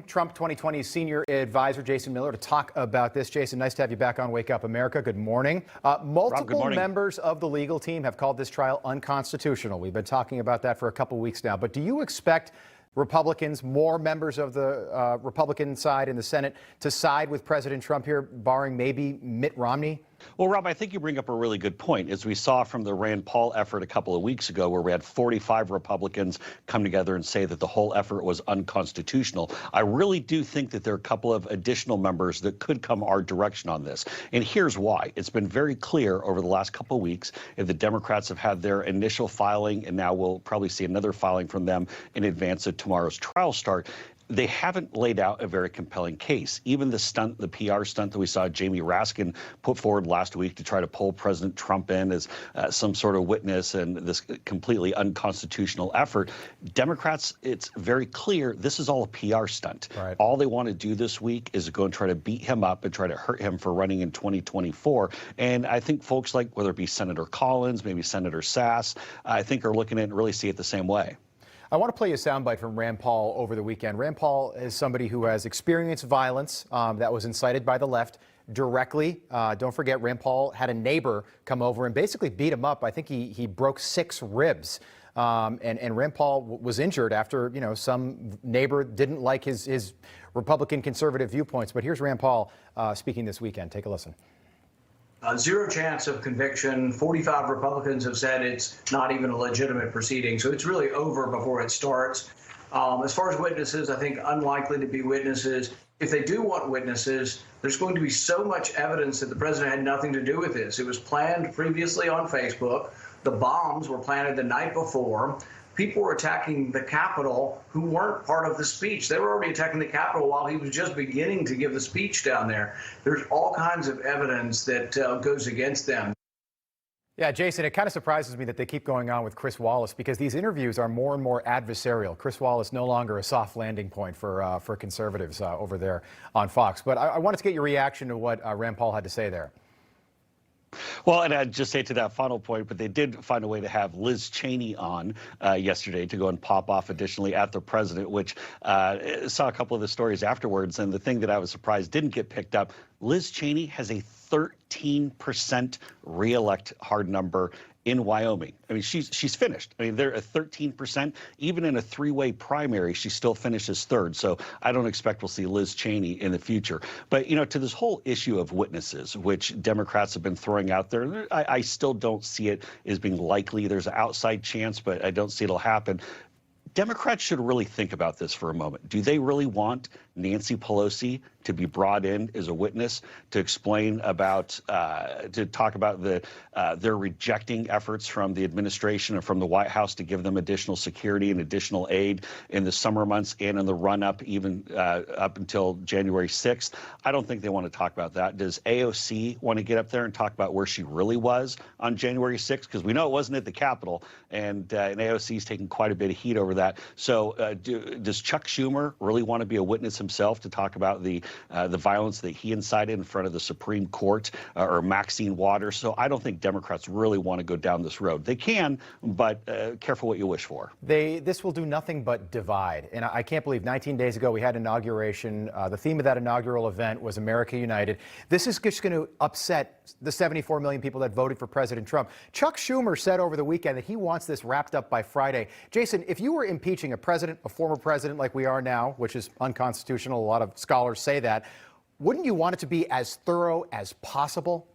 Trump 2020 senior advisor Jason Miller to talk about this. Jason, nice to have you back on Wake Up America. Good morning. Multiple Rob, good morning. members of the legal team have called this trial unconstitutional. We've been talking about that for a couple weeks now. But do you expect Republicans, more members of the Republican side in the Senate, to side with President Trump here, barring maybe Mitt Romney? Well, Rob, I think you bring up a really good point. As we saw from the Rand Paul effort a couple of weeks ago, where we had 45 Republicans come together and say that the whole effort was unconstitutional, I really do think that there are a couple of additional members that could come our direction on this. And here's why. It's been very clear over the last couple of weeks if the Democrats have had their initial filing, and now we'll probably see another filing from them in advance of tomorrow's trial start. They haven't laid out a very compelling case. Even the stunt, the PR stunt that we saw Jamie Raskin put forward last week to try to pull President Trump in as some sort of witness and this completely unconstitutional effort, Democrats, it's very clear this is all a PR stunt. Right. All they want to do this week is go and try to beat him up and try to hurt him for running in 2024. And I think folks like, whether it be Senator Collins, maybe Senator Sass, I think are looking at it and really see it the same way. I want to play a soundbite from Rand Paul over the weekend. Rand Paul is somebody who has experienced violence that was incited by the left directly. Don't forget, Rand Paul had a neighbor come over and basically beat him up. I think he broke 6 ribs. And Rand Paul was injured after, some neighbor didn't like his Republican conservative viewpoints. But here's Rand Paul speaking this weekend. Take a listen. Zero chance of conviction. 45 Republicans have said it's not even a legitimate proceeding, so it's really over before it starts. As far as witnesses, I think unlikely to be witnesses. If they do want witnesses, there's going to be so much evidence that the president had nothing to do with this. It was planned previously on Facebook. The bombs were planted the night before. People were attacking the Capitol who weren't part of the speech. They were already attacking the Capitol while he was just beginning to give the speech down there. There's all kinds of evidence that goes against them. Yeah, Jason, it kind of surprises me that they keep going on with Chris Wallace because these interviews are more and more adversarial. Chris Wallace no longer a soft landing point for conservatives over there on Fox. But I wanted to get your reaction to what Rand Paul had to say there. Well, and I'd just say to that final point, but they did find a way to have Liz Cheney on yesterday to go and pop off additionally at the president, which saw a couple of the stories afterwards. And the thing that I was surprised didn't get picked up, Liz Cheney has a 13% reelect hard number in Wyoming. I mean, she's finished. I mean, they're at 13%. Even in a 3-way primary, she still finishes 3rd. So I don't expect we'll see Liz Cheney in the future. But, to this whole issue of witnesses, which Democrats have been throwing out there, I still don't see it as being likely. There's an outside chance, but I don't see it'll happen. Democrats should really think about this for a moment. Do they really want Nancy Pelosi to be brought in as a witness to explain about, to talk about their rejecting efforts from the administration and from the White House to give them additional security and additional aid in the summer months and in the run-up even up until January 6th? I don't think they want to talk about that. Does AOC want to get up there and talk about where she really was on January 6th? Because we know it wasn't at the Capitol, and AOC is taking quite a bit of heat over that. So does Chuck Schumer really want to be a witness himself to talk about the violence that he incited in front of the Supreme Court or Maxine Waters? So I don't think Democrats really want to go down this road. They can, but careful what you wish for. This will do nothing but divide. And I can't believe 19 days ago we had inauguration. The theme of that inaugural event was America United. This is just going to upset the 74 million people that voted for President Trump. Chuck Schumer said over the weekend that he wants this wrapped up by Friday. Jason, if you were impeaching a president, a former president like we are now, which is unconstitutional, a lot of scholars say that, wouldn't you want it to be as thorough as possible?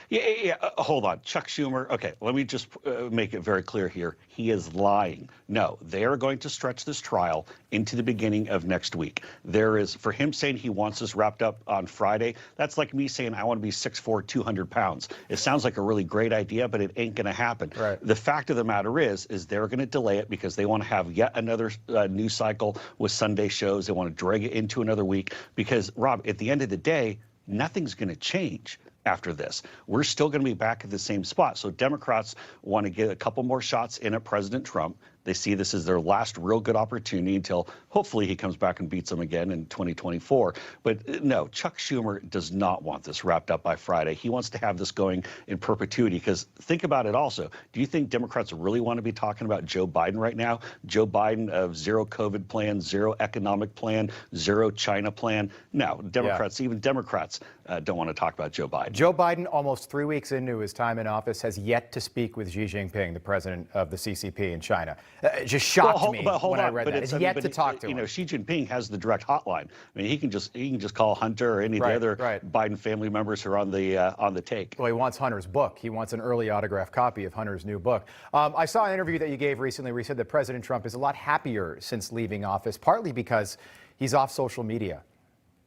Yeah. Hold on. Chuck Schumer. Okay, let me just make it very clear here. He is lying. No, they are going to stretch this trial into the beginning of next week. There is, for him saying he wants this wrapped up on Friday, that's like me saying I want to be 6'4", 200 pounds. It sounds like a really great idea, but it ain't going to happen. Right. The fact of the matter is they're going to delay it because they want to have yet another news cycle with Sunday shows. They want to drag it into another week because, Rob, at the end of the day, nothing's going to change. after this. We're still going to be back at the same spot. So Democrats want to get a couple more shots in at President Trump. They see this as their last real good opportunity until hopefully he comes back and beats them again in 2024. But no, Chuck Schumer does not want this wrapped up by Friday. He wants to have this going in perpetuity, because think about it also. Do you think Democrats really want to be talking about Joe Biden right now? Joe Biden of zero COVID plan, zero economic plan, zero China plan? No, Democrats, even Democrats don't want to talk about Joe Biden. Joe Biden, almost 3 weeks into his time in office, has yet to speak with Xi Jinping, the president of the CCP in China. It just shocked me when I read that. He's yet to talk to him. You know, Xi Jinping has the direct hotline. I mean, he can just call Hunter or any of the other Biden family members who are on the take. Well, he wants Hunter's book. He wants an early autographed copy of Hunter's new book. I saw an interview that you gave recently where you said that President Trump is a lot happier since leaving office, partly because he's off social media.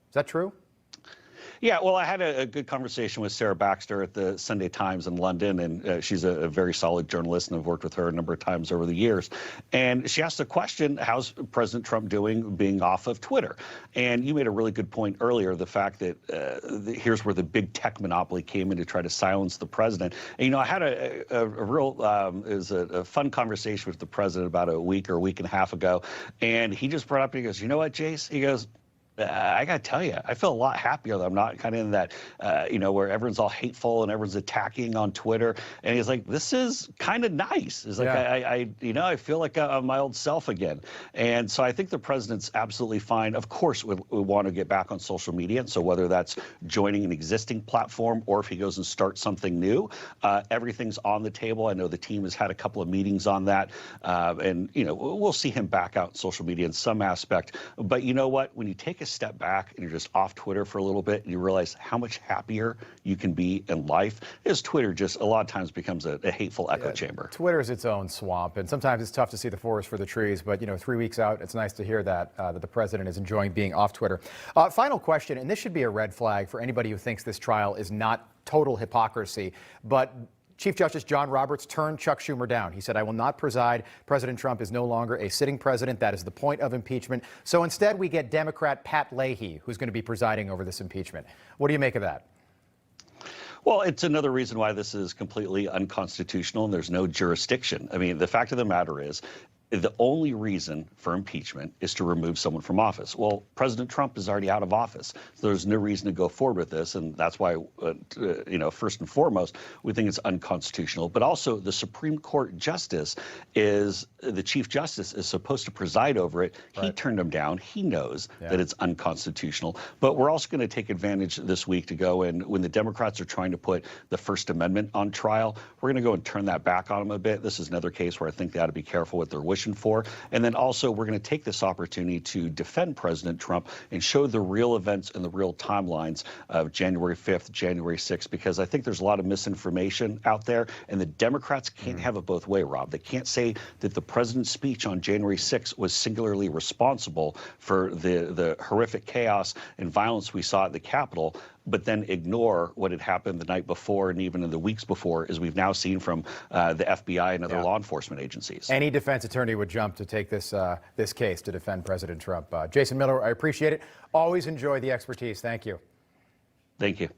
Is that true? Yeah, well, I had a good conversation with Sarah Baxter at the Sunday Times in London, and she's a very solid journalist, and I've worked with her a number of times over the years. And she asked the question, how's President Trump doing being off of Twitter? And you made a really good point earlier, the fact that here's where the big tech monopoly came in to try to silence the president. And, you know, I had a real, it was a fun conversation with the president about a week or a week and a half ago, and he just brought up, and he goes, you know what, Jace? He goes, I got to tell you, I feel a lot happier that I'm not kind of in that, you know, where everyone's all hateful and everyone's attacking on Twitter. And he's like, this is kind of nice. It's like, I feel like I'm my old self again. And so I think the president's absolutely fine. Of course, we want to get back on social media. And so whether that's joining an existing platform or if he goes and starts something new, everything's on the table. I know the team has had a couple of meetings on that. And, you know, we'll see him back out on social media in some aspect. But you know what? When you take a step back and you're just off Twitter for a little bit and you realize how much happier you can be in life, is Twitter just a lot of times becomes a hateful echo chamber. Twitter is its own swamp, and sometimes it's tough to see the forest for the trees. But, you know, 3 weeks out, it's nice to hear that the president is enjoying being off Twitter. Final question, and this should be a red flag for anybody who thinks this trial is not total hypocrisy, but Chief Justice John Roberts turned Chuck Schumer down. He said, I will not preside. President Trump is no longer a sitting president. That is the point of impeachment. So instead, we get Democrat Pat Leahy, who's going to be presiding over this impeachment. What do you make of that? Well, it's another reason why this is completely unconstitutional and there's no jurisdiction. I mean, the fact of the matter is, the only reason for impeachment is to remove someone from office. Well, President Trump is already out of office, so there's no reason to go forward with this, and that's why, you know, first and foremost, we think it's unconstitutional. But also, the Supreme Court justice is, the Chief Justice is supposed to preside over it. He turned him down. He knows that it's unconstitutional. But we're also going to take advantage this week to go, and when the Democrats are trying to put the First Amendment on trial, we're going to go and turn that back on them a bit. This is another case where I think they ought to be careful what they're wishing for. And then also, we're going to take this opportunity to defend President Trump and show the real events and the real timelines of January 5th, January 6th, because I think there's a lot of misinformation out there, and the Democrats can't have it both ways, Rob. They can't say that the president's speech on January 6th was singularly responsible for the horrific chaos and violence we saw at the Capitol, but then ignore what had happened the night before and even in the weeks before, as we've now seen from the FBI and other law enforcement agencies. Any defense attorney would jump to take this case to defend President Trump. Jason Miller, I appreciate it. Always enjoy the expertise. Thank you. Thank you.